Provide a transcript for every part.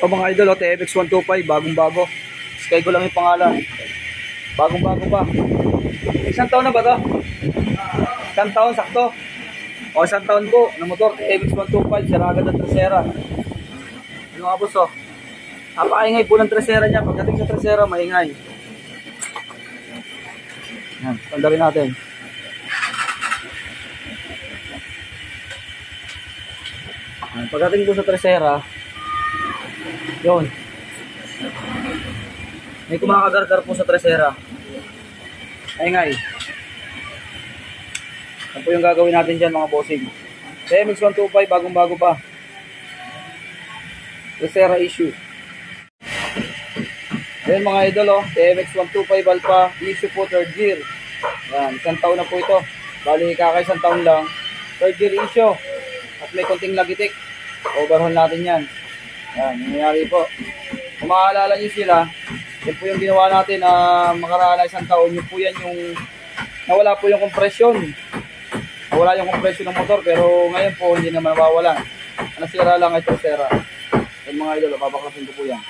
O mga idol, o, TFX 125, bagong-bago. Skygo lang yung pangalan. Bagong-bago pa. Isang taon na ba to? Isang taon, sakto. O, isang taon po na motor, TFX 125, sira agad ang trasera. Ano nga boss, o? Napakaingay po ng trasera niya. Pagdating sa trasera, maingay. Yan, tanda rin natin. Yan, pagdating po sa trasera, yun. May kumakagargar po sa trasera. Maingay. Ano po yung gagawin natin dyan mga bossing? TMX 125, bagong-bago pa. Trasera issue. Ayan mga idol, oh, TMX 125 Alpha, issue po third gear. Ayan, isang taon na po ito. Bali kaka-isang taon lang. Third gear issue. At may konting lagitik. Overhaul natin yan. Ayan, nangyayari po. Kung maaalala nyo sila, yan po yung ginawa natin na makaraan na isang taon. Yun po yan yung nawala po yung compression. Nawala yung compression ng motor, pero ngayon po hindi naman nawawala. Nasira lang ito, sera. Yan mga idol, papaklasin ko po yan.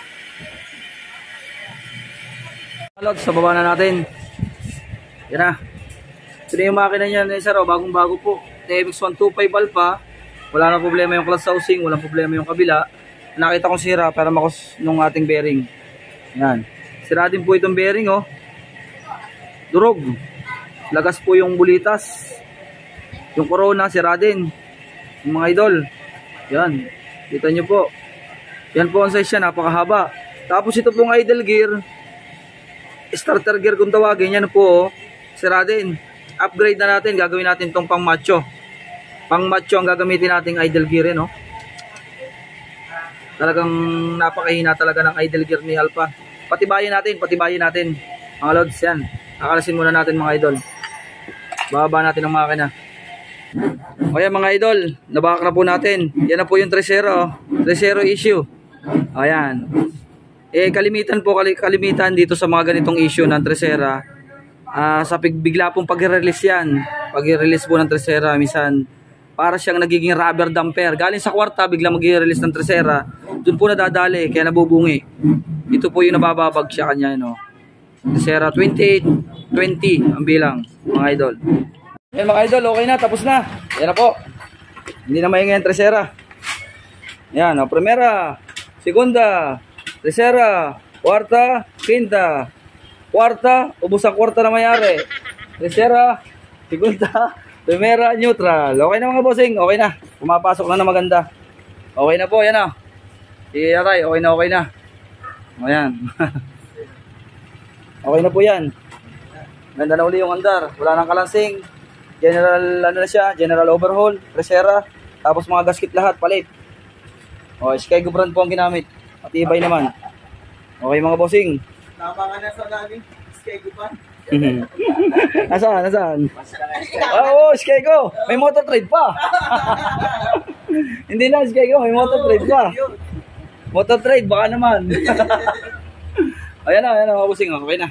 Sa baba na natin. Yan na. Ito na yung makina niya na isa raw, bagong-bago po. TMX 125 Alpha. Wala na problema yung clutch housing, walang problema yung kabila. Nakita kong sira para makos nung ating bearing. Yan. Sira din po itong bearing, oh. Durog. Lagas po yung bulitas. Yung corona, sira din. Yung mga idol. Yan. Kita nyo po. Yan po ang size siya, napakahaba. Tapos ito pong idle gear. Starter gear kung tawagin. Yan po, oh. Sira din. Upgrade na natin. Gagawin natin itong pang macho. Pang macho ang gagamitin nating idle gear, no? Talagang napakahina talaga ng idle gear ni Alpha. Patibayin natin. Mga lods, yan. Akalasin muna natin mga idol. Bababa natin ang makina. O yan mga idol, nabak na po natin. Yan na po yung Tresero. Tresero issue. Ayan. Kalimitan dito sa mga ganitong issue ng Tresera. Sa bigla pong pag-release yan. Pag-release po ng Tresera, minsan para siyang nagiging rubber damper. Galing sa kwarta, biglang mag-release ng Tresera. Doon po nadadali, kaya nabubungi. Ito po yung nabababag siya kanya, no? Tresera 2820 ang bilang, mga idol. Yan mga idol, okay na, tapos na. Yan na po. Hindi na maingay ang Tresera. Yan, o, primera, segunda, Tresera, kwarta, quinta. Kwarta, ubos ang kwarta na mayari. Tresera, segunda, primera, neutral. Okay na mga bossing, okay na. Pumapasok na maganda. Okay na po, yan na. Iyaray, okay na. O yan. Okay na po yan. Ganda na uli yung andar. Wala nang kalansing. General, ano na siya, general overhaul, Tresera. Tapos mga gasket lahat, palit. O, Skygo brand po ang ginamit. Matibay naman. Okay mga bossing. Tama nga na sa laging Skygo pa. Nasaan? Oo, Skygo. May motor trade pa. Hindi na Skygo, may motor trade pa. Motor trade, baka naman. Ayan na mga bossing. Okay na.